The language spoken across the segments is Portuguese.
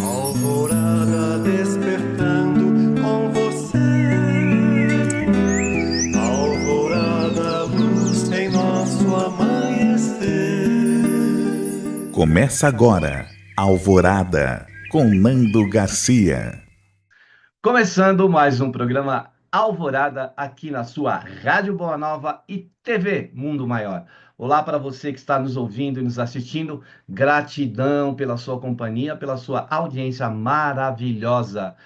Alvorada despertando com você. Alvorada, luz em nosso amanhecer. Começa agora, Alvorada, com Nando Garcia. Começando mais um programa Alvorada aqui na sua Rádio Boa Nova e TV Mundo Maior. Olá para você que está nos ouvindo e nos assistindo. Gratidão pela sua companhia, pela sua audiência maravilhosa.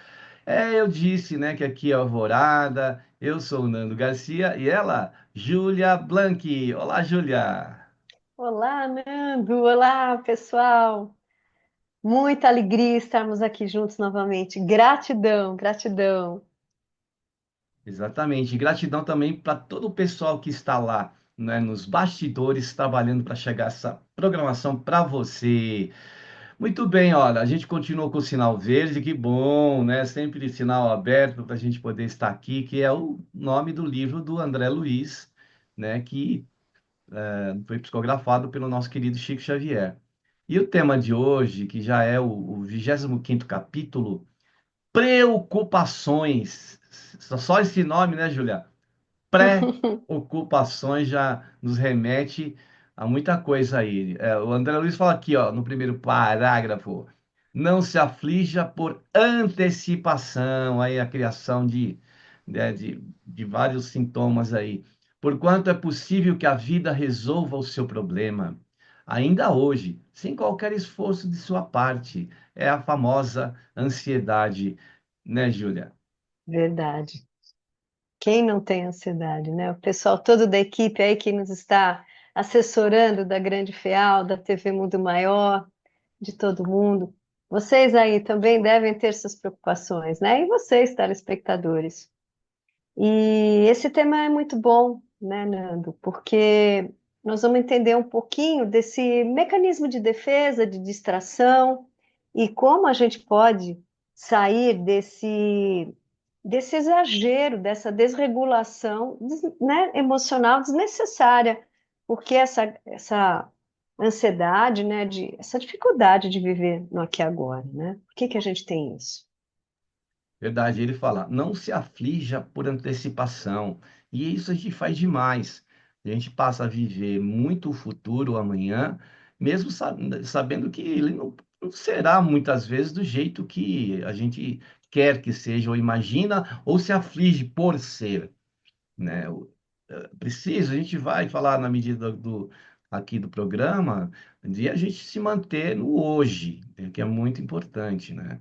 Eu disse, né, que aqui é Alvorada. Eu sou o Nando Garcia e ela, Júlia Blanqui. Olá, Júlia. Olá, Nando! Olá, pessoal! Muita alegria estarmos aqui juntos novamente. Gratidão, gratidão. Exatamente. Gratidão também para todo o pessoal que está lá, né, nos bastidores, trabalhando para chegar essa programação para você. Muito bem, olha, a gente continua com o sinal verde, que bom, né? Sempre sinal aberto para a gente poder estar aqui, que é o nome do livro do André Luiz, né, que foi psicografado pelo nosso querido Chico Xavier. E o tema de hoje, que já é o 25º capítulo, preocupações. Só esse nome, né, Julia? Pré-ocupações já nos remete a muita coisa aí. O André Luiz fala aqui, ó, no primeiro parágrafo, não se aflija por antecipação, aí a criação né, de vários sintomas aí. Porquanto é possível que a vida resolva o seu problema, ainda hoje, sem qualquer esforço de sua parte. É a famosa ansiedade, né, Júlia? Verdade. Quem não tem ansiedade, né? O pessoal todo da equipe aí que nos está assessorando da Grande FEAL, da TV Mundo Maior, de todo mundo. Vocês aí também devem ter suas preocupações, né? E vocês, telespectadores. E esse tema é muito bom, né, Nando? Porque nós vamos entender um pouquinho desse mecanismo de defesa, de distração, e como a gente pode sair desse exagero, dessa desregulação, né, emocional desnecessária, porque essa ansiedade, né, essa dificuldade de viver no aqui e agora, né? Por que que a gente tem isso? Verdade, ele fala, não se aflija por antecipação. E isso a gente faz demais. A gente passa a viver muito o futuro, o amanhã, mesmo sabendo que ele não será muitas vezes do jeito que a gente quer que seja, ou imagina, ou se aflige por ser, né? Preciso, a gente vai falar na medida aqui do programa, de a gente se manter no hoje, né, que é muito importante, né?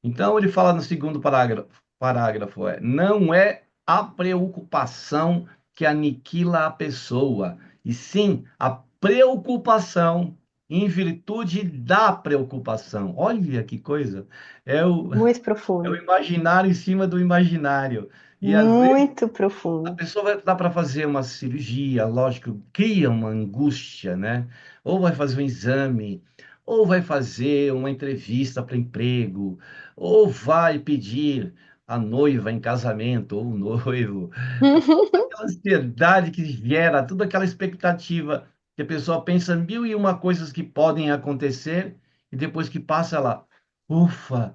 Então, ele fala no segundo parágrafo não é a preocupação que aniquila a pessoa, e sim a preocupação em virtude da preocupação. Olha que coisa! É o, Muito é o profundo, imaginário em cima do imaginário. E às vezes muito a profundo. pessoa vai dar para fazer uma cirurgia, lógico, cria uma angústia, né? Ou vai fazer um exame, ou vai fazer uma entrevista para emprego, ou vai pedir a noiva em casamento, ou o noivo. Aquela ansiedade que gera, toda aquela expectativa que a pessoa pensa mil e uma coisas que podem acontecer, e depois que passa ela, ufa,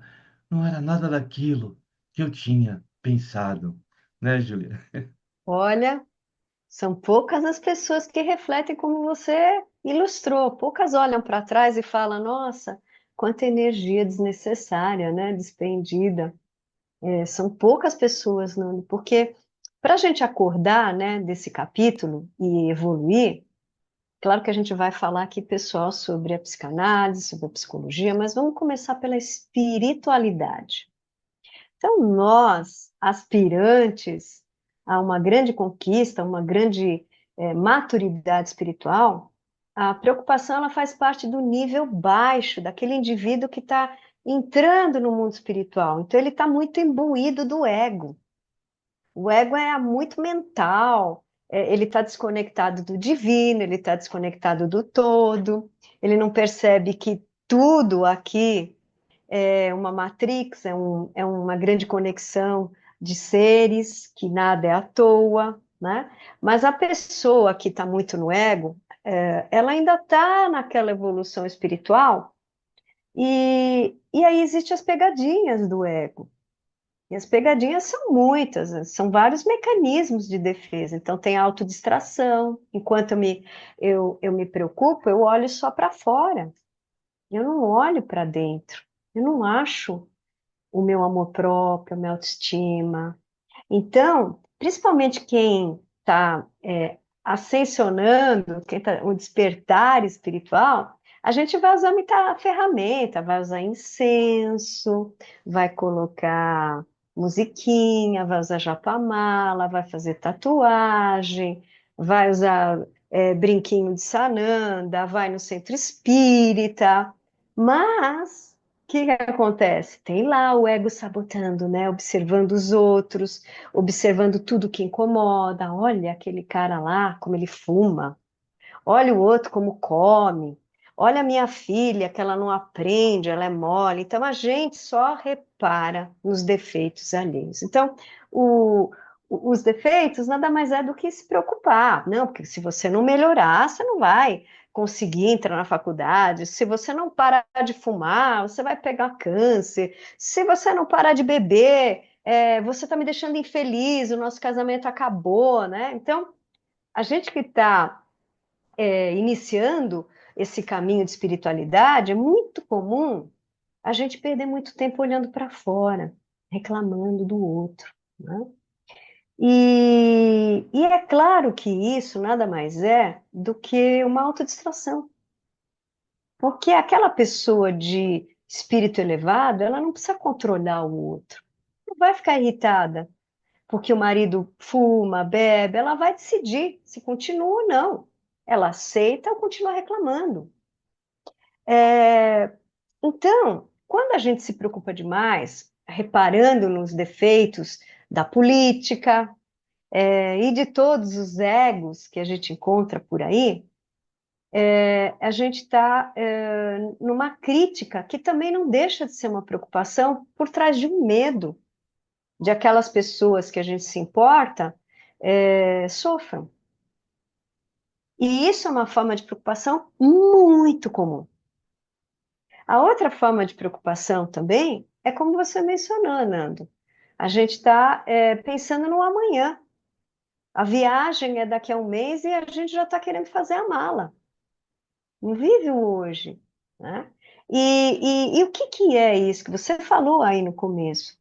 não era nada daquilo que eu tinha pensado, né, Júlia? Olha, são poucas as pessoas que refletem como você ilustrou. Poucas olham para trás e falam: nossa, quanta energia desnecessária, né, despendida. São poucas pessoas, não, porque para a gente acordar, né, desse capítulo e evoluir, claro que a gente vai falar aqui, pessoal, sobre a psicanálise, sobre a psicologia, mas vamos começar pela espiritualidade. Então, nós, aspirantes a uma grande conquista, uma grande maturidade espiritual, a preocupação ela faz parte do nível baixo, daquele indivíduo que está entrando no mundo espiritual. Então, ele está muito imbuído do ego. O ego é muito mental, ele está desconectado do divino, ele está desconectado do todo, ele não percebe que tudo aqui é uma matrix, é uma grande conexão de seres, que nada é à toa, né? Mas a pessoa que está muito no ego, ela ainda está naquela evolução espiritual E aí existem as pegadinhas do ego. E as pegadinhas são muitas, né? São vários mecanismos de defesa. Então, tem a autodistração. Enquanto eu me preocupo, eu olho só para fora. Eu não olho para dentro. Eu não acho o meu amor próprio, a minha autoestima. Então, principalmente quem está ascensionando, quem está um despertar espiritual, a gente vai usar muita ferramenta, vai usar incenso, vai colocar musiquinha, vai usar japamala, vai fazer tatuagem, vai usar brinquinho de sananda, vai no centro espírita, mas o que que acontece? Tem lá o ego sabotando, né? Observando os outros, observando tudo que incomoda. Olha aquele cara lá, como ele fuma. Olha o outro como come. Olha a minha filha, que ela não aprende, ela é mole. Então a gente só repara nos defeitos alheios. Então, os defeitos nada mais é do que se preocupar. Não, porque se você não melhorar, você não vai conseguir entrar na faculdade. Se você não parar de fumar, você vai pegar câncer. Se você não parar de beber, você está me deixando infeliz, o nosso casamento acabou, né? Então, a gente que está iniciando esse caminho de espiritualidade, é muito comum a gente perder muito tempo olhando para fora, reclamando do outro, né? E é claro que isso nada mais é do que uma autodistração, porque aquela pessoa de espírito elevado, ela não precisa controlar o outro, não vai ficar irritada porque o marido fuma, bebe, ela vai decidir se continua ou não. Ela aceita ou continua reclamando. Então, quando a gente se preocupa demais, reparando nos defeitos da política, e de todos os egos que a gente encontra por aí, a gente está numa crítica que também não deixa de ser uma preocupação por trás de um medo de aquelas pessoas que a gente se importa sofram. E isso é uma forma de preocupação muito comum. A outra forma de preocupação também é como você mencionou, Nando. A gente está pensando no amanhã. A viagem é daqui a um mês e a gente já está querendo fazer a mala. Não vive o hoje, né? E o que que é isso que você falou aí no começo?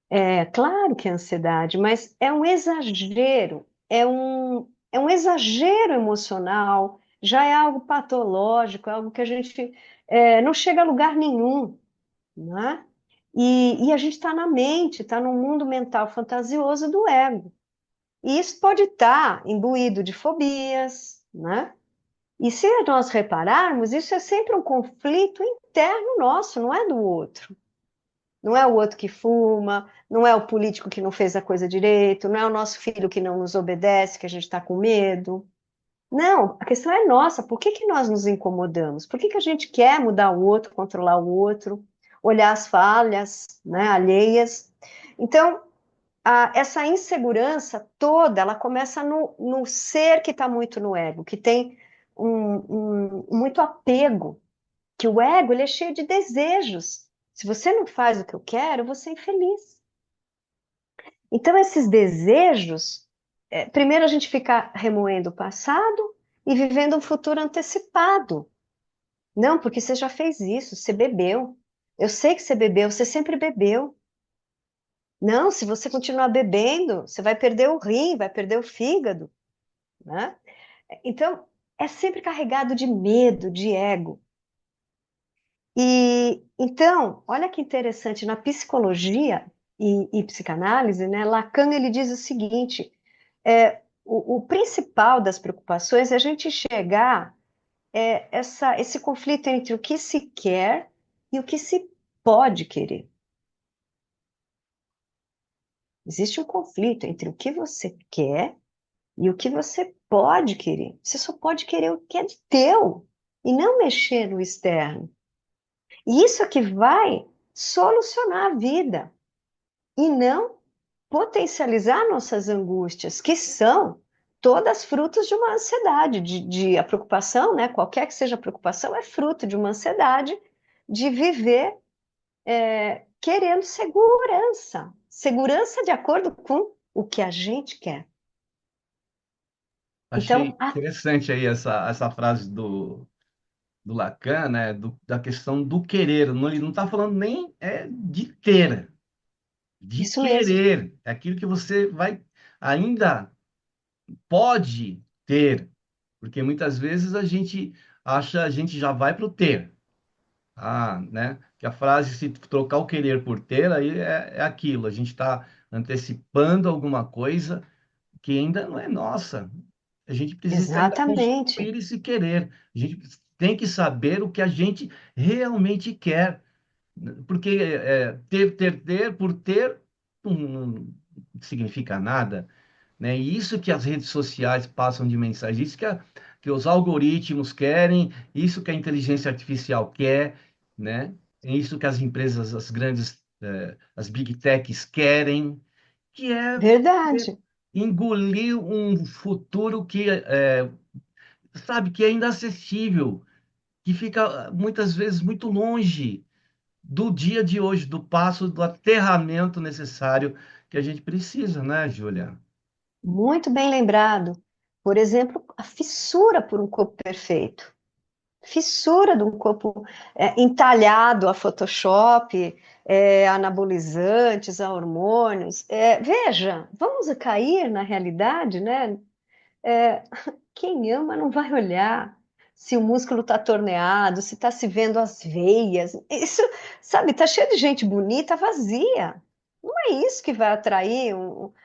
É claro que é ansiedade, mas é um exagero, é um exagero emocional, já é algo patológico, é algo que a gente não chega a lugar nenhum, né? E a gente está na mente, está num mundo mental fantasioso do ego. E isso pode estar imbuído de fobias, né? E se nós repararmos, isso é sempre um conflito interno nosso, não é do outro. Não é o outro que fuma, não é o político que não fez a coisa direito, não é o nosso filho que não nos obedece, que a gente está com medo. Não, a questão é nossa. Por que que nós nos incomodamos? Por que que a gente quer mudar o outro, controlar o outro, olhar as falhas, né, alheias? Então, essa insegurança toda, ela começa no ser que está muito no ego, que tem muito apego, que o ego ele é cheio de desejos. Se você não faz o que eu quero, você é infeliz. Então, esses desejos, primeiro a gente fica remoendo o passado e vivendo um futuro antecipado. Não, porque você já fez isso, você bebeu. Eu sei que você bebeu, você sempre bebeu. Não, se você continuar bebendo, você vai perder o rim, vai perder o fígado, né? Então, é sempre carregado de medo, de ego. E então, olha que interessante, na psicologia e psicanálise, né, Lacan ele diz o seguinte: o principal das preocupações é a gente chegar esse conflito entre o que se quer e o que se pode querer. Existe um conflito entre o que você quer e o que você pode querer. Você só pode querer o que é de teu e não mexer no externo. E isso é que vai solucionar a vida e não potencializar nossas angústias, que são todas frutos de uma ansiedade, a preocupação, né? Qualquer que seja a preocupação, é fruto de uma ansiedade de viver querendo segurança. Segurança de acordo com o que a gente quer. Achei Então, interessante aí essa frase do Lacan, né? Da questão do querer. Não, ele não está falando nem de ter, de isso mesmo. querer. É aquilo que você vai ainda pode ter, porque muitas vezes a gente acha, a gente já vai para o ter. Ah, né? Que a frase, se trocar o querer por ter, aí é aquilo. A gente está antecipando alguma coisa que ainda não é nossa. A gente precisa ainda Exatamente. construir esse querer. A gente tem que saber o que a gente realmente quer. Porque ter por ter não significa nada, né? E isso que as redes sociais passam de mensagem, isso que os algoritmos querem, isso que a inteligência artificial quer, né? É isso que as empresas, as grandes, as big techs querem, que é Verdade. engolir um futuro que, sabe, que é inacessível, que fica muitas vezes muito longe do dia de hoje, do passo, do aterramento necessário que a gente precisa, né, Júlia? Muito bem lembrado. Por exemplo, a fissura por um corpo perfeito. Fissura de um corpo entalhado a Photoshop, a anabolizantes, a hormônios. Veja, vamos cair na realidade, né? É, quem ama não vai olhar se o músculo está torneado, se está se vendo as veias. Isso, sabe, está cheio de gente bonita, vazia. Não é isso que vai atrair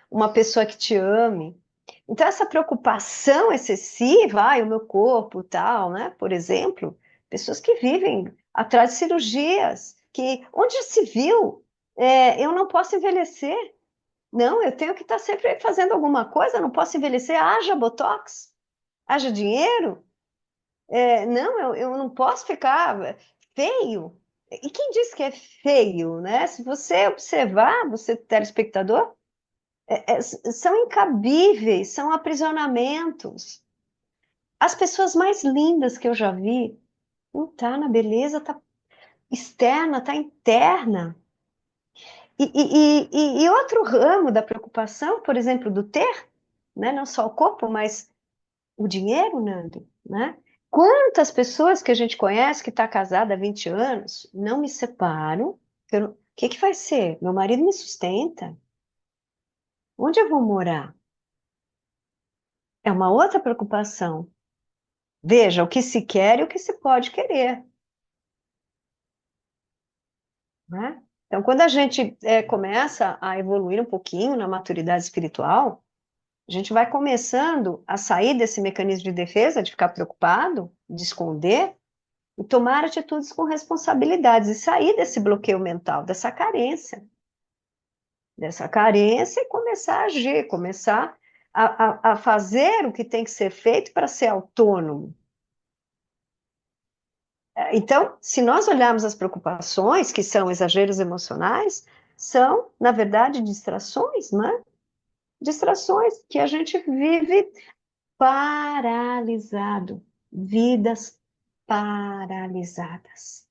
uma pessoa que te ame. Então, essa preocupação excessiva, o meu corpo, tal, né? Por exemplo, pessoas que vivem atrás de cirurgias, que onde já se viu, eu não posso envelhecer. Não, eu tenho que estar sempre fazendo alguma coisa, não posso envelhecer. Haja botox, haja dinheiro. Não, eu não posso ficar feio. E quem diz que é feio, né? Se você observar, você telespectador, são incabíveis, são aprisionamentos. As pessoas mais lindas que eu já vi, não tá na beleza, tá externa, tá interna. E outro ramo da preocupação, por exemplo, do ter, né? Não só o corpo, mas o dinheiro, Nando, né? Quantas pessoas que a gente conhece que está casada há 20 anos, não me separo, o que que vai ser? Meu marido me sustenta? Onde eu vou morar? É uma outra preocupação. Veja, o que se quer e o que se pode querer, né? Então, quando a gente começa a evoluir um pouquinho na maturidade espiritual, a gente vai começando a sair desse mecanismo de defesa, de ficar preocupado, de esconder, e tomar atitudes com responsabilidades e sair desse bloqueio mental, dessa carência e começar a agir, começar a fazer o que tem que ser feito para ser autônomo. Então, se nós olharmos as preocupações, que são exageros emocionais, são, na verdade, distrações, né? Distrações que a gente vive paralisado, vidas paralisadas.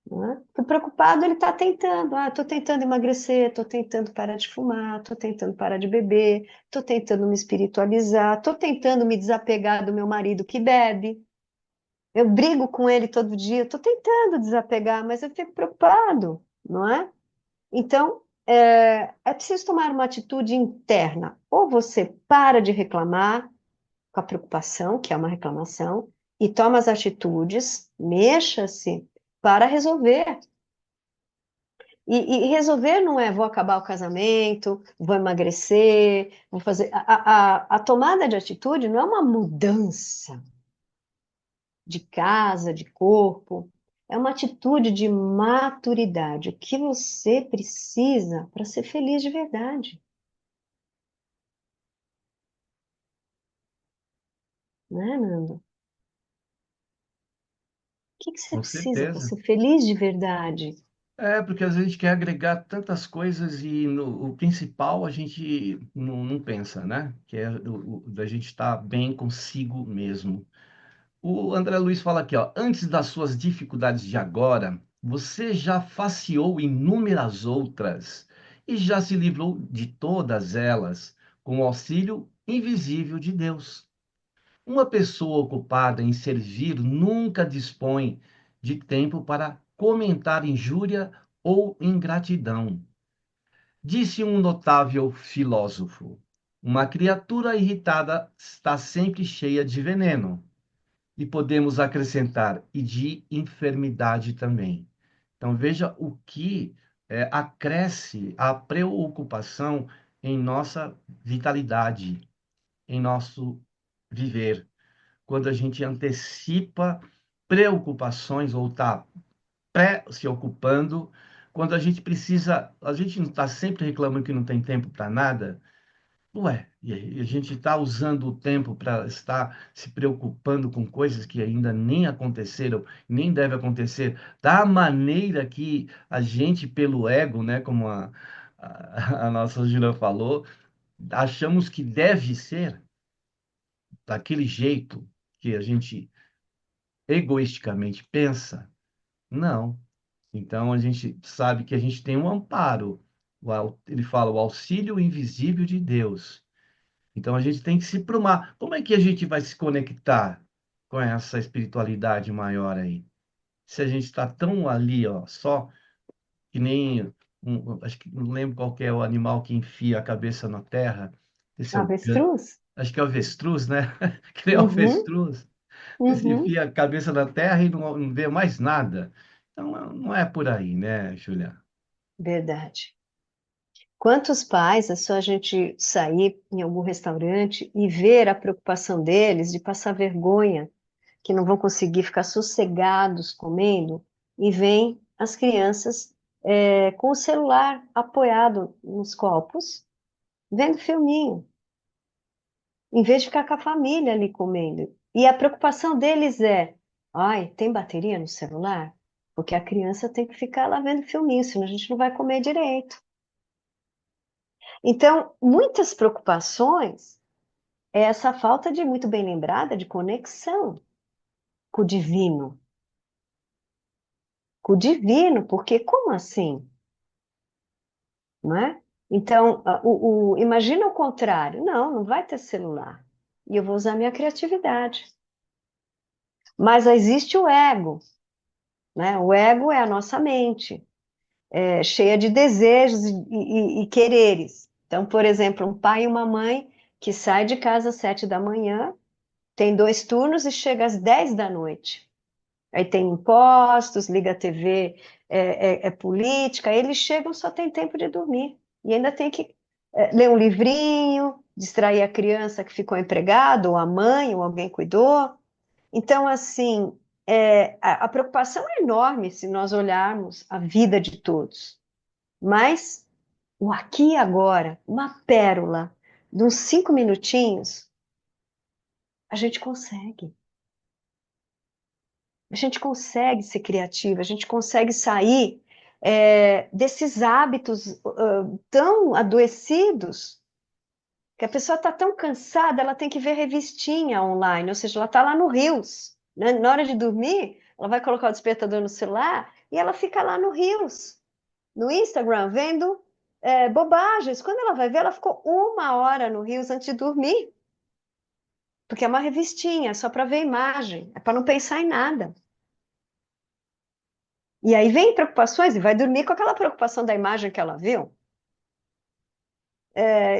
Né? O preocupado, ele está tentando, estou tentando emagrecer, estou tentando parar de fumar, estou tentando parar de beber, estou tentando me espiritualizar, estou tentando me desapegar do meu marido que bebe, eu brigo com ele todo dia, estou tentando desapegar, mas eu fico preocupado, não é? Então, é preciso tomar uma atitude interna, ou você para de reclamar com a preocupação, que é uma reclamação, e toma as atitudes, mexa-se para resolver. E resolver não é vou acabar o casamento, vou emagrecer, vou fazer. A tomada de atitude não é uma mudança de casa, de corpo, é uma atitude de maturidade. O que você precisa para ser feliz de verdade, né, Nando? O que que você Com precisa para certeza. ser feliz de verdade? Porque às vezes a gente quer agregar tantas coisas e o principal a gente não pensa, né? Que é da gente estar bem consigo mesmo. O André Luiz fala aqui, ó, antes das suas dificuldades de agora, você já faceou inúmeras outras e já se livrou de todas elas com o auxílio invisível de Deus. Uma pessoa ocupada em servir nunca dispõe de tempo para comentar injúria ou ingratidão. Disse um notável filósofo: uma criatura irritada está sempre cheia de veneno. E podemos acrescentar, e de enfermidade também. Então, veja o que acresce a preocupação em nossa vitalidade, em nosso viver. Quando a gente antecipa preocupações ou está se ocupando, quando a gente não está sempre reclamando que não tem tempo para nada. Ué, e a gente está usando o tempo para estar se preocupando com coisas que ainda nem aconteceram, nem deve acontecer, da maneira que a gente, pelo ego, né, como a nossa Gina falou, achamos que deve ser daquele jeito que a gente egoisticamente pensa. Não. Então a gente sabe que a gente tem um amparo. Ele fala o auxílio invisível de Deus. Então a gente tem que se prumar. Como é que a gente vai se conectar com essa espiritualidade maior aí? Se a gente está tão ali, ó, só que nem acho que não lembro qual que é o animal que enfia a cabeça na terra. Esse é o Avestruz? acho que é o avestruz, né? Que nem o Uhum, avestruz. Esse uhum, enfia a cabeça na terra e não vê mais nada. Então não é por aí, né, Julia? verdade. Quantos pais é só a gente sair em algum restaurante e ver a preocupação deles de passar vergonha, que não vão conseguir ficar sossegados comendo, e vem as crianças com o celular apoiado nos copos, vendo filminho, em vez de ficar com a família ali comendo. E a preocupação deles é: ai, tem bateria no celular? Porque a criança tem que ficar lá vendo filminho, senão a gente não vai comer direito. Então, muitas preocupações é essa falta de, muito bem lembrada, de conexão com o divino. Com o divino, porque como assim? Não é? Então, imagina o contrário. Não, não vai ter celular. E eu vou usar minha criatividade. Mas existe o ego, né? O ego é a nossa mente, cheia de desejos e quereres. Então, por exemplo, um pai e uma mãe que sai de casa às 7 da manhã, tem 2 turnos e chega às 10 da noite. Aí tem impostos, liga a TV, é política, aí eles chegam, só tem tempo de dormir. E ainda tem que ler um livrinho, distrair a criança que ficou empregada, ou a mãe, ou alguém cuidou. Então, assim, a preocupação é enorme se nós olharmos a vida de todos. Mas o aqui e agora, uma pérola de uns 5 minutinhos, a gente consegue. A gente consegue ser criativa, a gente consegue sair desses hábitos tão adoecidos, que a pessoa está tão cansada, ela tem que ver revistinha online, ou seja, ela está lá no Reels, né? Na hora de dormir, ela vai colocar o despertador no celular e ela fica lá no Reels, no Instagram, vendo bobagens. Quando ela vai ver, ela ficou 1 hora no Reels antes de dormir, porque é uma revistinha, só para ver imagem, é para não pensar em nada. E aí vem preocupações e vai dormir com aquela preocupação da imagem que ela viu.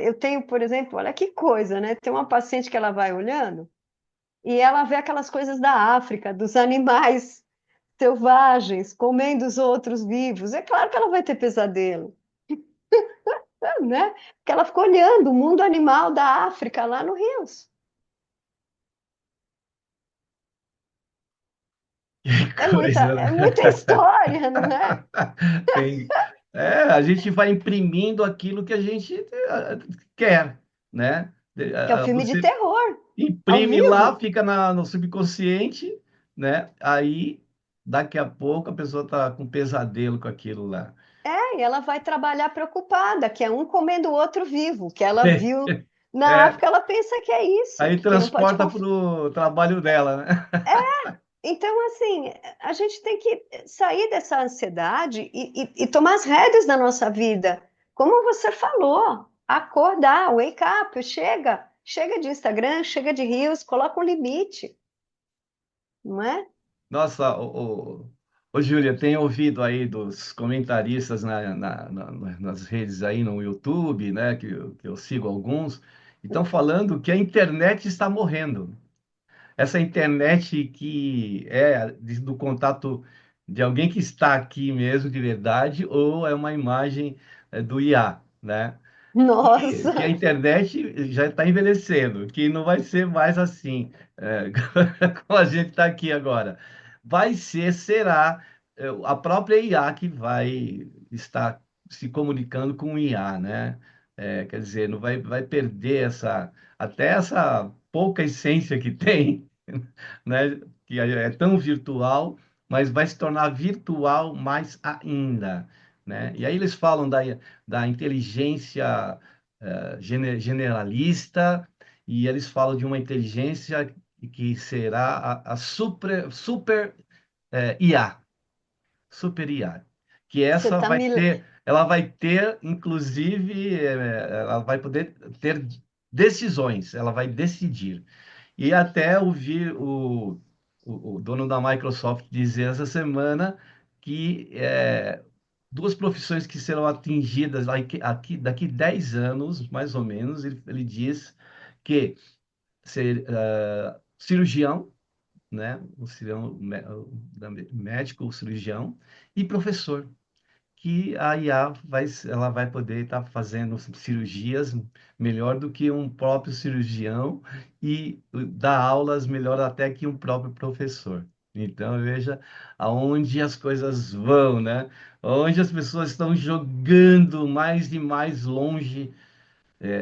Eu tenho, por exemplo, olha que coisa, né? Tem uma paciente que ela vai olhando e ela vê aquelas coisas da África, dos animais selvagens comendo os outros vivos. É claro que ela vai ter pesadelo, né? Porque ela ficou olhando o mundo animal da África lá no Rios. Que coisa, É né? muita história, não é? Tem, a gente vai imprimindo aquilo que a gente quer, né? Que é o filme de Você terror, ao imprime lá, vivo. fica no subconsciente, né? Aí, daqui a pouco, a pessoa está com pesadelo com aquilo lá. E ela vai trabalhar preocupada, que é um comendo o outro vivo, que ela viu na África ela pensa que é isso, Aí que não pode transporta para o trabalho dela, né? Então, assim, a gente tem que sair dessa ansiedade e tomar as rédeas da nossa vida. Como você falou, acordar, wake up, chega de Instagram, chega de Reels, coloca um limite, não é? Nossa, Júlia, tem ouvido aí dos comentaristas nas redes aí no YouTube, né, que eu sigo alguns, e estão falando que a internet está morrendo. Essa internet que é do contato de alguém que está aqui mesmo de verdade, ou é uma imagem do IA, né? Que a Nossa, internet já está envelhecendo, que não vai ser mais assim, como a gente está aqui agora. Será a própria IA que vai estar se comunicando com o IA, né? Quer dizer, não vai perder até essa pouca essência que tem, né? Que é tão virtual, mas vai se tornar virtual mais ainda, né? E aí eles falam da inteligência generalista, e eles falam de uma inteligência que será a super IA, super IA, que você essa tá me. ela vai ter, inclusive, ela vai poder ter decisões, ela vai decidir. E até ouvi o dono da Microsoft dizer essa semana que duas profissões que serão atingidas daqui 10 anos, mais ou menos, ele diz que cirurgião, né? O cirurgião, médico, o cirurgião, e professor, que a IA ela vai poder estar fazendo cirurgias melhor do que um próprio cirurgião e dar aulas melhor até que um próprio professor. Então, veja aonde as coisas vão, né? Onde as pessoas estão jogando mais e mais longe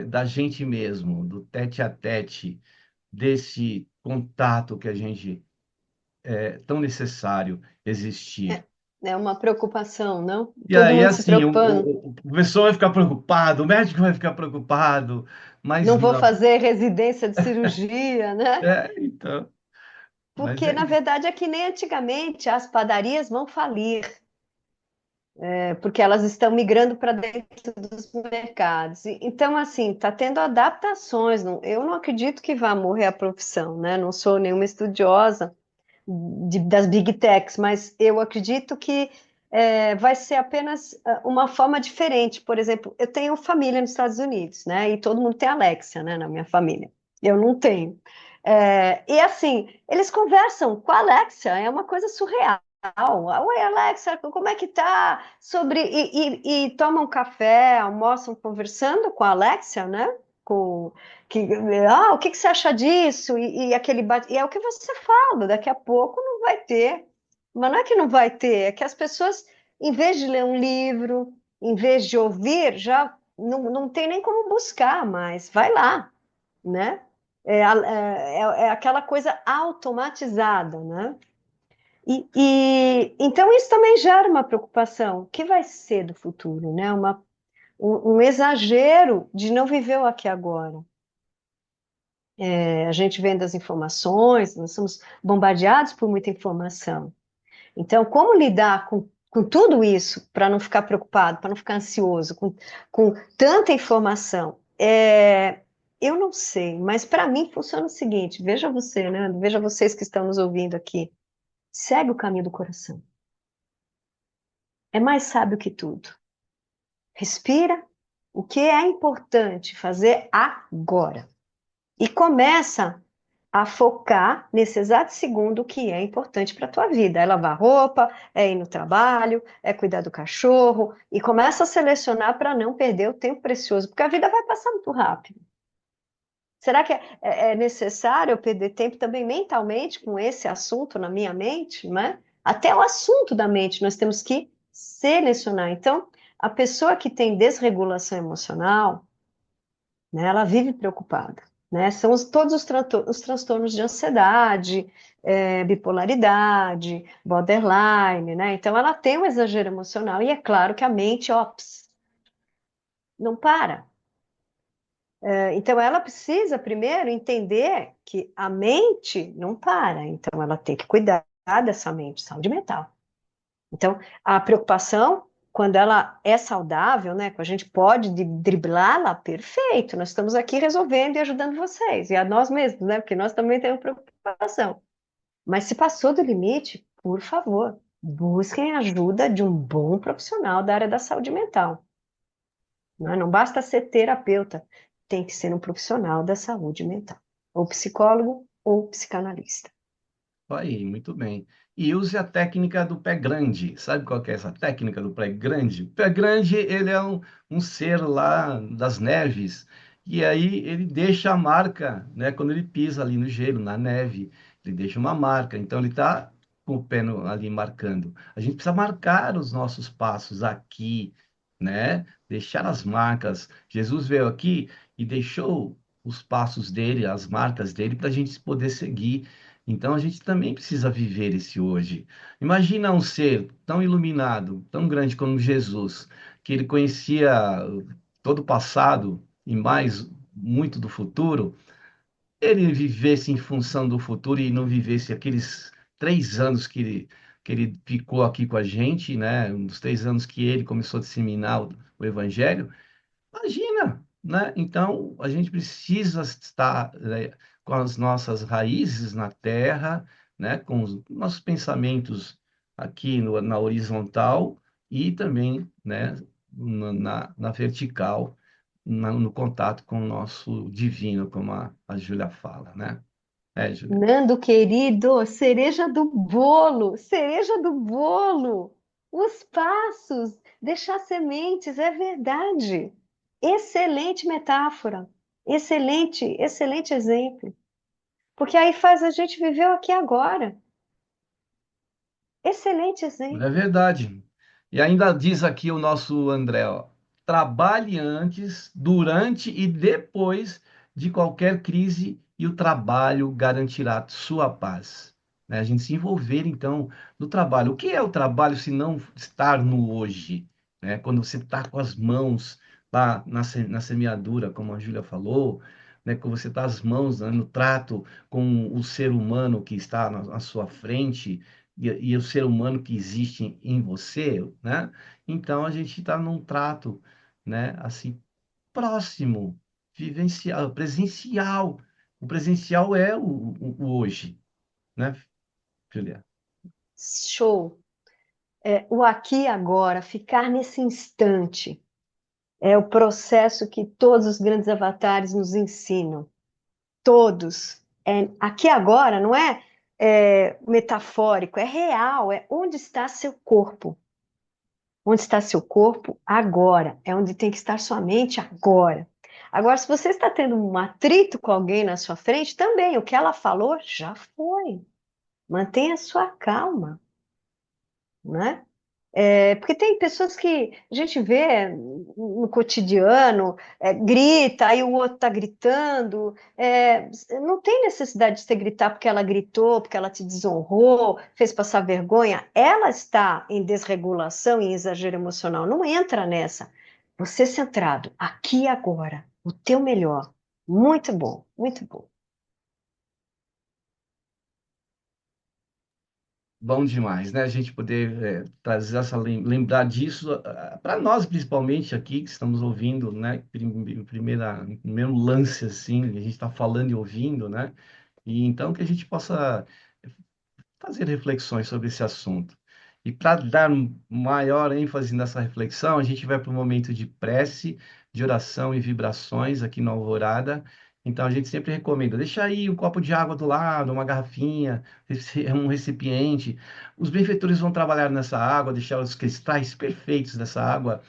da gente mesmo, do tete a tete, desse contato que a gente é tão necessário existir. É uma preocupação, não? E Todo aí, mundo se assim, preocupando. o professor vai ficar preocupado, o médico vai ficar preocupado, mas Não vou não. fazer residência de cirurgia, né? Então, mas Porque, é na isso. verdade, é que nem antigamente, as padarias vão falir. Porque elas estão migrando para dentro dos mercados. Então, assim, está tendo adaptações. Eu não acredito que vá morrer a profissão, né? Não sou nenhuma estudiosa das big techs, mas eu acredito que vai ser apenas uma forma diferente. Por exemplo, eu tenho família nos Estados Unidos, né? E todo mundo tem Alexa, né? Na minha família. Eu não tenho. E assim, eles conversam com a Alexa, é uma coisa surreal. Oi, Alexa, como é que tá? E tomam café, almoçam conversando com a Alexia, né? Com, que, o que você acha disso? E é o que você fala, daqui a pouco não vai ter. Mas não é que não vai ter, é que as pessoas, em vez de ler um livro, em vez de ouvir, já não tem nem como buscar mais. Vai lá, né? É aquela coisa automatizada, né? Então isso também gera uma preocupação. O que vai ser do futuro, né? Um exagero de não viver o aqui e agora. A gente vendo as informações, nós somos bombardeados por muita informação. Então, como lidar com tudo isso para não ficar preocupado, para não ficar ansioso, com tanta informação? Eu não sei, mas para mim funciona o seguinte: veja você, né? Veja vocês que estão nos ouvindo aqui. Segue o caminho do coração. É mais sábio que tudo. Respira o que é importante fazer agora. E começa a focar nesse exato segundo o que é importante para a tua vida. É lavar roupa, é ir no trabalho, é cuidar do cachorro. E começa a selecionar para não perder o tempo precioso, porque a vida vai passar muito rápido. Será que é necessário eu perder tempo também mentalmente com esse assunto na minha mente, né? Até o assunto da mente nós temos que selecionar. Então, a pessoa que tem desregulação emocional, né, ela vive preocupada, né? São todos os transtornos de ansiedade, bipolaridade, borderline, né? Então, ela tem um exagero emocional e é claro que a mente, não para. Então, ela precisa primeiro entender que a mente não para, então ela tem que cuidar dessa mente, saúde mental. Então, a preocupação, quando ela é saudável, né, que a gente pode driblá-la, perfeito, nós estamos aqui resolvendo e ajudando vocês, e a nós mesmos, né, porque nós também temos preocupação. Mas se passou do limite, por favor, busquem a ajuda de um bom profissional da área da saúde mental. Não basta ser terapeuta, tem que ser um profissional da saúde mental, ou psicólogo ou psicanalista. Aí, muito bem. E use a técnica do pé grande. Sabe qual que é essa técnica do pé grande? O pé grande, ele é um ser lá das neves, e aí ele deixa a marca, né? Quando ele pisa ali no gelo, na neve, ele deixa uma marca. Então, ele está com o pé ali marcando. A gente precisa marcar os nossos passos aqui, né? Deixar as marcas. Jesus veio aqui e deixou os passos dele, as marcas dele, para a gente poder seguir. Então a gente também precisa viver esse hoje. Imagina um ser tão iluminado, tão grande como Jesus, que ele conhecia todo o passado e mais muito do futuro, ele vivesse em função do futuro e não vivesse aqueles 3 anos que ele ficou aqui com a gente, né? Uns 3 anos que ele começou a disseminar o Evangelho. Imagina, né? Então, a gente precisa estar, né, com as nossas raízes na terra, né? Com os nossos pensamentos aqui na horizontal e também, né? Na vertical, no contato com o nosso divino, como a Júlia fala, né? É, Júlia. Nando, querido, cereja do bolo, os passos, deixar sementes, é verdade. Excelente metáfora, excelente, excelente exemplo. Porque aí faz a gente viver o aqui e agora. Excelente É exemplo. verdade. E ainda diz aqui o nosso André, ó, trabalhe antes, durante e depois de qualquer crise e o trabalho garantirá sua paz. Né? A gente se envolver, então, no trabalho. O que é o trabalho se não estar no hoje? Né? Quando você está com as mãos lá na semeadura, como a Júlia falou, né? Quando você está as mãos, né, no trato com o ser humano que está na sua frente, e o ser humano que existe em você, né? Então a gente está num trato, né? Assim, próximo, vivencial, presencial. O presencial é o hoje, né, Julia? Show. O aqui e agora, ficar nesse instante, é o processo que todos os grandes avatares nos ensinam. Todos. Aqui e agora não é metafórico, é real, é onde está seu corpo. Onde está seu corpo agora? É onde tem que estar sua mente agora. Agora, se você está tendo um atrito com alguém na sua frente, também o que ela falou já foi. Mantenha sua calma, né? Porque tem pessoas que a gente vê no cotidiano, grita, aí o outro está gritando. Não tem necessidade de você gritar porque ela gritou, porque ela te desonrou, fez passar vergonha. Ela está em desregulação, em exagero emocional. Não entra nessa. Você centrado, aqui e agora, o teu melhor. Muito bom, muito bom. Bom demais, né? A gente poder trazer lembrar disso para nós, principalmente aqui que estamos ouvindo, né? Em primeiro lance assim, a gente está falando e ouvindo, né? E então que a gente possa fazer reflexões sobre esse assunto. E para dar maior ênfase nessa reflexão, a gente vai para um momento de prece, de oração e vibrações aqui na Alvorada. Então a gente sempre recomenda, deixa aí um copo de água do lado, uma garrafinha, um recipiente. Os benfeitores vão trabalhar nessa água, deixar os cristais perfeitos dessa água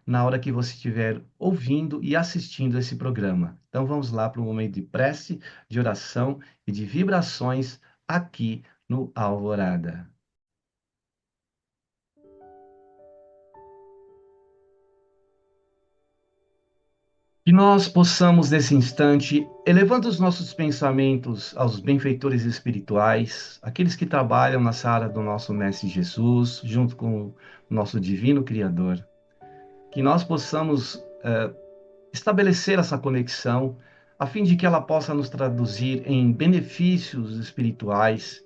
na hora que você estiver ouvindo e assistindo esse programa. Então vamos lá para um momento de prece, de oração e de vibrações aqui no Alvorada. Que nós possamos, nesse instante, elevando os nossos pensamentos aos benfeitores espirituais, aqueles que trabalham na seara do nosso Mestre Jesus, junto com o nosso Divino Criador, que nós possamos estabelecer essa conexão, a fim de que ela possa nos traduzir em benefícios espirituais,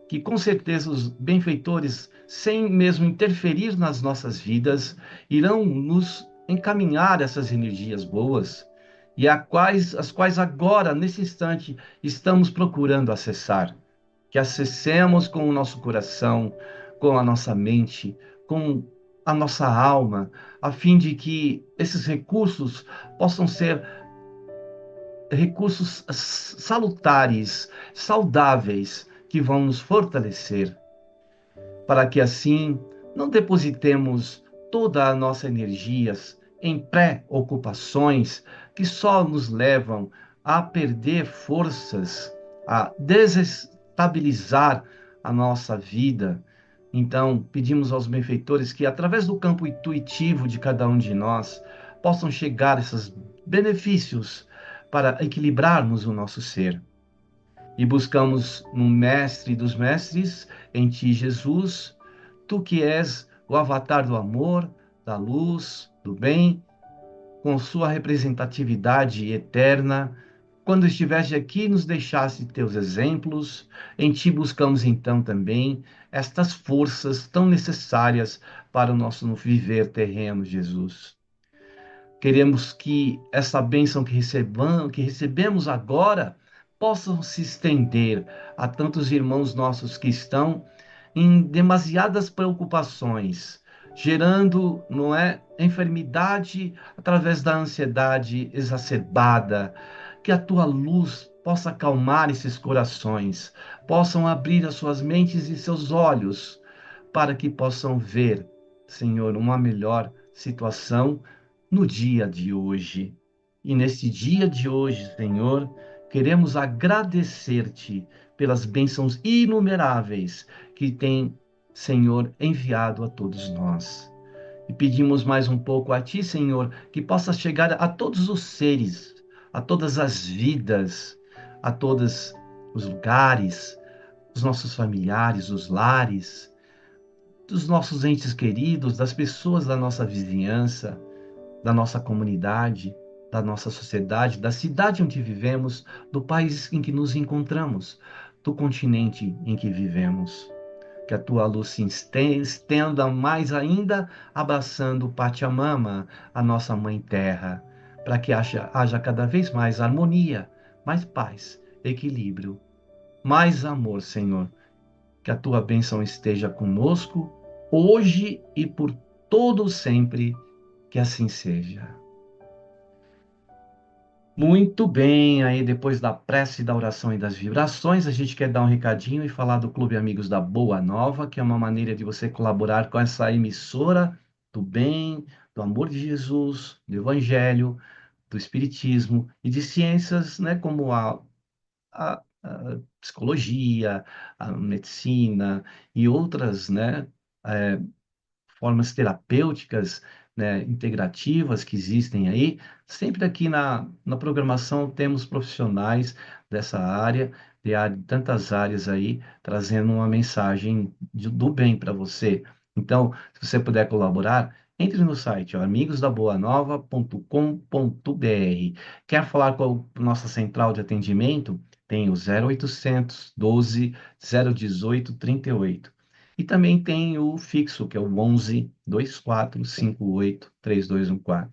que com certeza os benfeitores, sem mesmo interferir nas nossas vidas, irão nos encaminhar essas energias boas e as quais agora, nesse instante, estamos procurando acessar. Que acessemos com o nosso coração, com a nossa mente, com a nossa alma, a fim de que esses recursos possam ser recursos salutares, saudáveis, que vão nos fortalecer, para que assim não depositemos toda a nossa energia em pré-ocupações que só nos levam a perder forças, a desestabilizar a nossa vida. Então, pedimos aos benfeitores que, através do campo intuitivo de cada um de nós, possam chegar esses benefícios para equilibrarmos o nosso ser. E buscamos no Mestre dos Mestres, em Ti, Jesus, Tu que és o avatar do amor, da luz, do bem, com sua representatividade eterna. Quando estiveste aqui, nos deixaste teus exemplos. Em Ti buscamos então também estas forças tão necessárias para o nosso viver terreno, Jesus. Queremos que essa bênção que recebemos agora possa se estender a tantos irmãos nossos que estão em demasiadas preocupações, gerando, não é, enfermidade através da ansiedade exacerbada. Que a tua luz possa acalmar esses corações, possam abrir as suas mentes e seus olhos para que possam ver, Senhor, uma melhor situação no dia de hoje. E neste dia de hoje, Senhor, queremos agradecer-te pelas bênçãos inumeráveis que tem, Senhor, enviado a todos nós. E pedimos mais um pouco a ti, Senhor, que possa chegar a todos os seres, a todas as vidas, a todos os lugares, os nossos familiares, os lares, dos nossos entes queridos, das pessoas da nossa vizinhança, da nossa comunidade, da nossa sociedade, da cidade onde vivemos, do país em que nos encontramos, do continente em que vivemos. Que a tua luz se estenda mais ainda, abraçando Pachamama, a nossa Mãe Terra, para que haja cada vez mais harmonia, mais paz, equilíbrio, mais amor, Senhor. Que a tua bênção esteja conosco, hoje e por todo sempre. Que assim seja. Muito bem, aí depois da prece, da oração e das vibrações, a gente quer dar um recadinho e falar do Clube Amigos da Boa Nova, que é uma maneira de você colaborar com essa emissora do bem, do amor de Jesus, do Evangelho, do Espiritismo e de ciências, né, como a psicologia, a medicina e outras, né, formas terapêuticas, né, integrativas que existem aí. Sempre aqui na programação temos profissionais dessa área, de tantas áreas aí, trazendo uma mensagem do bem para você. Então, se você puder colaborar, entre no site, ó, amigosdaboanova.com.br. Quer falar com a nossa central de atendimento? Tem o 0800 12 018 38. E também tem o fixo, que é o 11 24 58 3214.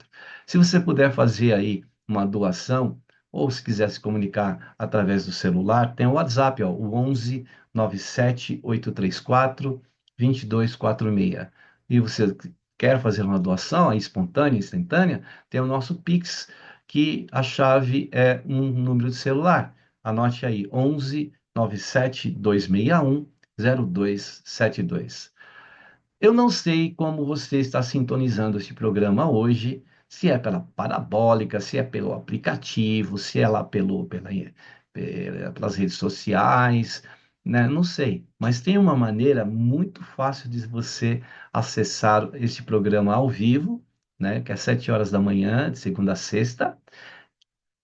Se você puder fazer aí uma doação, ou se quiser se comunicar através do celular, tem o WhatsApp, ó, o 11 97 834 2246. E você quer fazer uma doação aí, espontânea, instantânea, tem o nosso Pix, que a chave é um número de celular. Anote aí, 11 97 261 0272. Eu não sei como você está sintonizando este programa hoje, se é pela parabólica, se é pelo aplicativo, se é lá pelas redes sociais, né? Não sei, mas tem uma maneira muito fácil de você acessar este programa ao vivo, né? Que é às 7 horas da manhã, de segunda a sexta,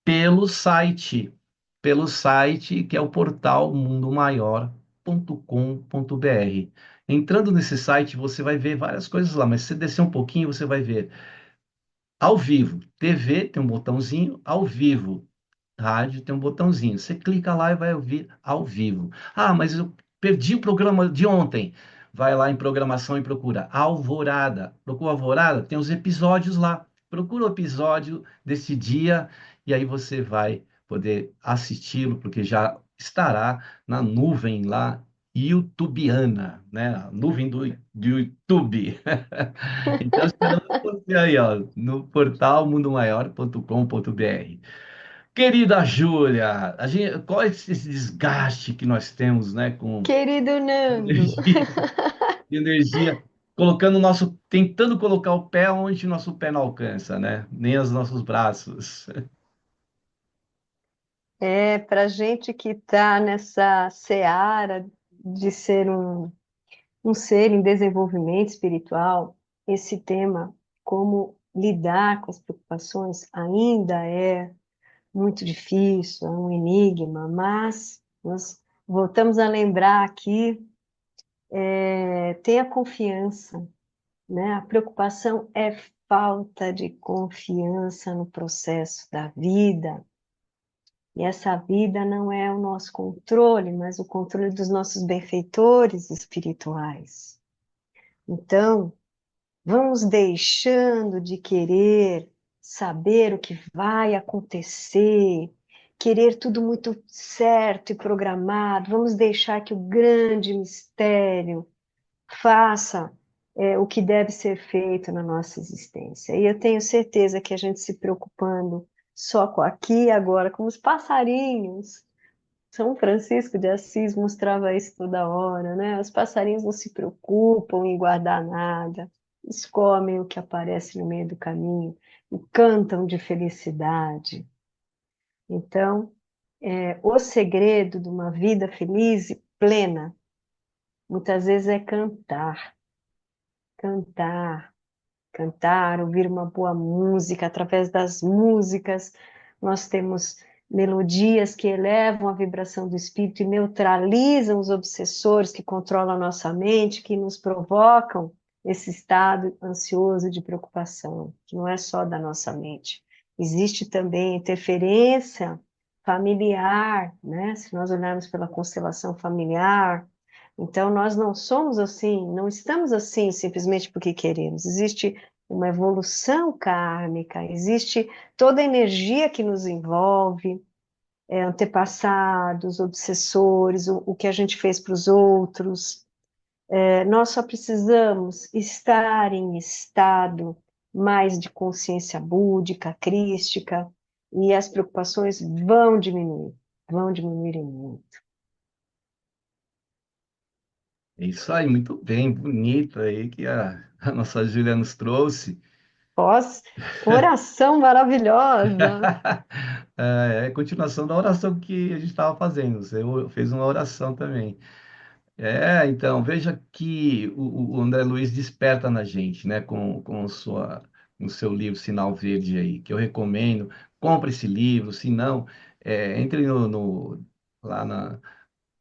pelo site, que é o portal mundomaior.com.br. Entrando nesse site, você vai ver várias coisas lá, mas se você descer um pouquinho, você vai ver Ao vivo. TV tem um botãozinho, ao vivo. Rádio tem um botãozinho. Você clica lá e vai ouvir ao vivo. Ah, mas eu perdi o programa de ontem. Vai lá em programação e procura Alvorada. Procura Alvorada, tem os episódios lá. Procura o episódio desse dia e aí você vai poder assisti-lo, porque já estará na nuvem lá YouTubiana, né? A nuvem do YouTube. Então, esperamos você aí, ó, no portal mundomaior.com.br. Querida Júlia, qual é esse desgaste que nós temos, né, com Querido Nando, energia, energia, colocando o nosso, tentando colocar o pé onde nosso pé não alcança, né? Nem os nossos braços. para gente que está nessa seara de ser um ser em desenvolvimento espiritual, esse tema, como lidar com as preocupações, ainda é muito difícil, é um enigma, mas nós voltamos a lembrar aqui, tenha confiança, né? A preocupação é falta de confiança no processo da vida. E essa vida não é o nosso controle, mas o controle dos nossos benfeitores espirituais. Então, vamos deixando de querer saber o que vai acontecer, querer tudo muito certo e programado. Vamos deixar que o grande mistério faça o que deve ser feito na nossa existência. E eu tenho certeza que a gente se preocupando só com aqui e agora, como os passarinhos. São Francisco de Assis mostrava isso toda hora, né? Os passarinhos não se preocupam em guardar nada, eles comem o que aparece no meio do caminho e cantam de felicidade. Então, o segredo de uma vida feliz e plena, muitas vezes é cantar, cantar, cantar, ouvir uma boa música. Através das músicas, nós temos melodias que elevam a vibração do espírito e neutralizam os obsessores que controlam a nossa mente, que nos provocam esse estado ansioso de preocupação, que não é só da nossa mente. Existe também interferência familiar, né? Se nós olharmos pela constelação familiar, então nós não somos assim, não estamos assim simplesmente porque queremos. Existe uma evolução kármica, existe toda a energia que nos envolve, antepassados, obsessores, o que a gente fez para os outros. Nós só precisamos estar em estado mais de consciência búdica, crística, e as preocupações vão diminuir muito. É isso aí, muito bem, bonito aí que a nossa Júlia nos trouxe. Pós, oração maravilhosa. É continuação da oração que a gente estava fazendo. Você fez uma oração também. Então, veja que o André Luiz desperta na gente, né, com o seu livro Sinal Verde aí, que eu recomendo. Compre esse livro, se não, entre lá na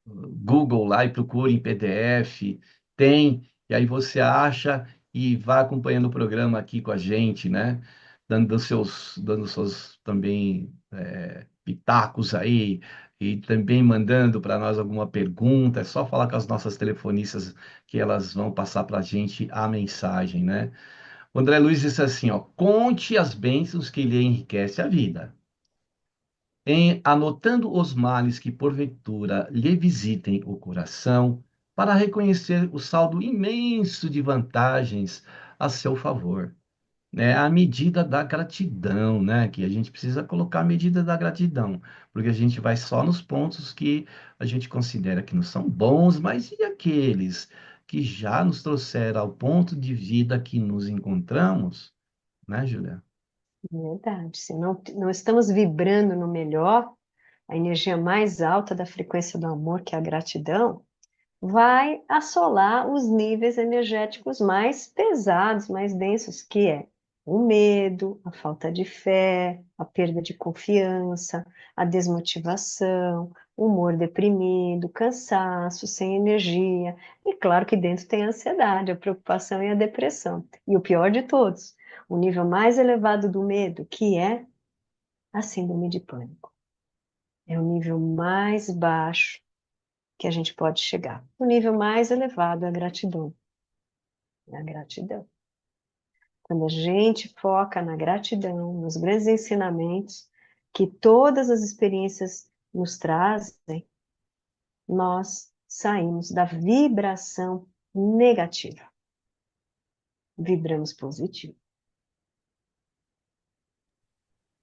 Google lá e procure em PDF, tem, e aí você acha e vai acompanhando o programa aqui com a gente, né, dando seus também pitacos aí, e também mandando para nós alguma pergunta, é só falar com as nossas telefonistas que elas vão passar para a gente a mensagem, né? O André Luiz disse assim, ó, conte as bênçãos que lhe enriquece a vida. Em anotando os males que porventura lhe visitem o coração, para reconhecer o saldo imenso de vantagens a seu favor, né? A medida da gratidão, né? Que a gente precisa colocar a medida da gratidão, porque a gente vai só nos pontos que a gente considera que não são bons, mas e aqueles que já nos trouxeram ao ponto de vida que nos encontramos, né, Julia? Verdade. Se não estamos vibrando no melhor, a energia mais alta da frequência do amor, que é a gratidão, vai assolar os níveis energéticos mais pesados, mais densos, que é o medo, a falta de fé, a perda de confiança, a desmotivação, o humor deprimido, cansaço, sem energia. E claro que dentro tem a ansiedade, a preocupação e a depressão. E o pior de todos, o nível mais elevado do medo, que é a síndrome de pânico. É o nível mais baixo que a gente pode chegar. O nível mais elevado é a gratidão. É a gratidão. Quando a gente foca na gratidão, nos grandes ensinamentos que todas as experiências nos trazem, nós saímos da vibração negativa. Vibramos positivo.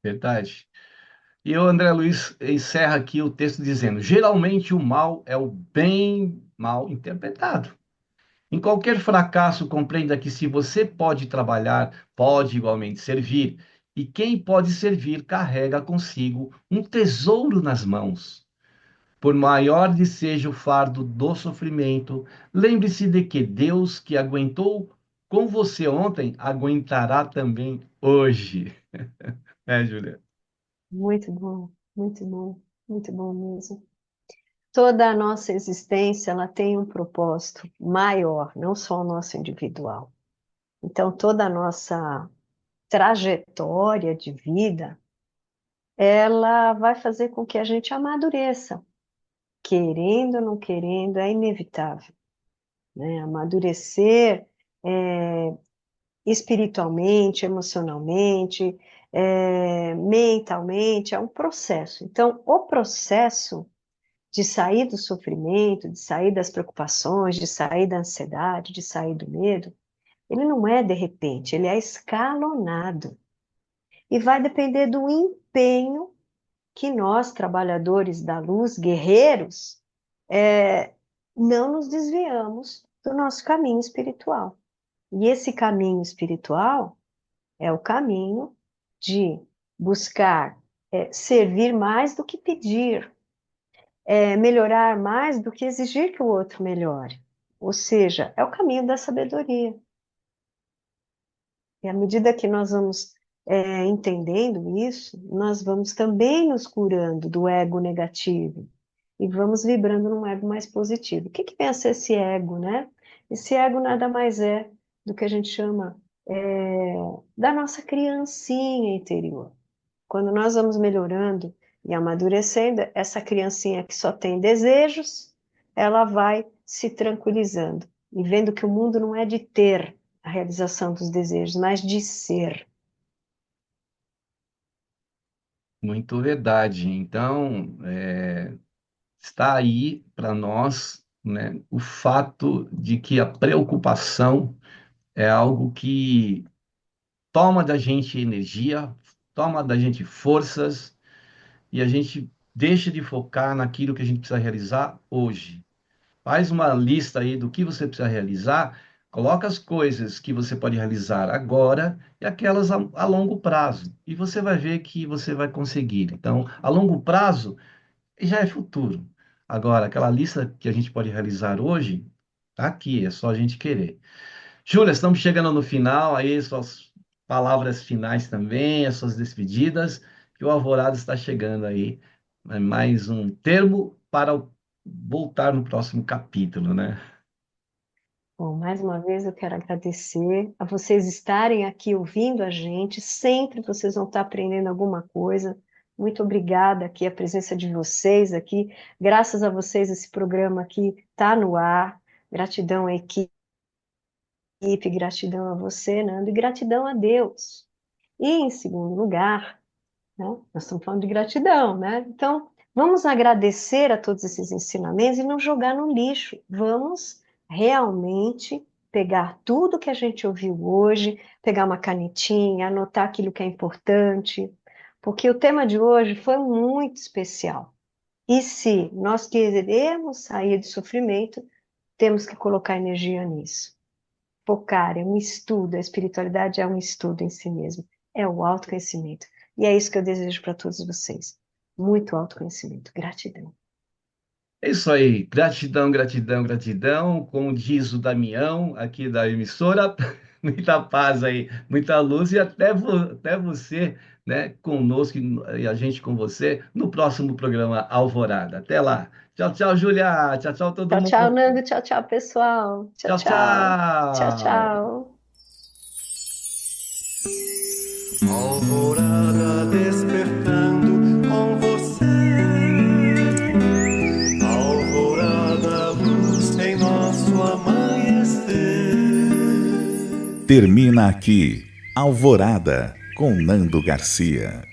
Verdade. E o André Luiz encerra aqui o texto dizendo: geralmente o mal é o bem mal interpretado. Em qualquer fracasso, compreenda que se você pode trabalhar, pode igualmente servir. E quem pode servir carrega consigo um tesouro nas mãos. Por maior que seja o fardo do sofrimento, lembre-se de que Deus, que aguentou com você ontem, aguentará também hoje. É, Júlia? Muito bom, muito bom mesmo. Toda a nossa existência, ela tem um propósito maior, não só o nosso individual. Então, toda a nossa trajetória de vida, ela vai fazer com que a gente amadureça. Querendo ou não querendo, é inevitável, né? Amadurecer espiritualmente, emocionalmente, mentalmente, é um processo. Então, o processo de sair do sofrimento, de sair das preocupações, de sair da ansiedade, de sair do medo, ele não é de repente, ele é escalonado. E vai depender do empenho que nós, trabalhadores da luz, guerreiros, não nos desviamos do nosso caminho espiritual. E esse caminho espiritual é o caminho de buscar servir mais do que pedir, melhorar mais do que exigir que o outro melhore. Ou seja, é o caminho da sabedoria. E à medida que nós vamos entendendo isso, nós vamos também nos curando do ego negativo e vamos vibrando num ego mais positivo. O que que vem a ser esse ego, né? Esse ego nada mais é do que a gente chama da nossa criancinha interior. Quando nós vamos melhorando e amadurecendo, essa criancinha que só tem desejos, ela vai se tranquilizando e vendo que o mundo não é de ter a realização dos desejos, mas de ser. Muito verdade. Então, está aí para nós, né, o fato de que a preocupação é algo que toma da gente energia, toma da gente forças e a gente deixa de focar naquilo que a gente precisa realizar hoje. Faz uma lista aí do que você precisa realizar, coloca as coisas que você pode realizar agora e aquelas a longo prazo. E você vai ver que você vai conseguir. Então, a longo prazo já é futuro. Agora, aquela lista que a gente pode realizar hoje, tá aqui, é só a gente querer. Júlia, estamos chegando no final, aí suas palavras finais também, as suas despedidas, que o Alvorada está chegando aí. É mais um termo para voltar no próximo capítulo, né? Bom, mais uma vez eu quero agradecer a vocês estarem aqui ouvindo a gente. Sempre vocês vão estar aprendendo alguma coisa. Muito obrigada aqui, a presença de vocês aqui. Graças a vocês, esse programa aqui está no ar. Gratidão à equipe, gratidão a você, Nando, e gratidão a Deus. E, em segundo lugar, né, nós estamos falando de gratidão, né? Então, vamos agradecer a todos esses ensinamentos e não jogar no lixo. Vamos realmente pegar tudo que a gente ouviu hoje, pegar uma canetinha, anotar aquilo que é importante, porque o tema de hoje foi muito especial. E se nós queremos sair do sofrimento, temos que colocar energia nisso. Focar é um estudo, a espiritualidade é um estudo em si mesmo, é o autoconhecimento. E é isso que eu desejo para todos vocês. Muito autoconhecimento. Gratidão. É isso aí, gratidão, gratidão, gratidão, como diz o Damião aqui da emissora, muita paz aí, muita luz e até você, né, conosco e a gente com você no próximo programa Alvorada. Até lá. Tchau, tchau, Júlia. Tchau, tchau, todo Tchau, tchau, mundo. Nando. Tchau, tchau, pessoal. Tchau, Tchau, tchau. Tchau, tchau. tchau. Termina aqui, Alvorada, com Nando Garcia.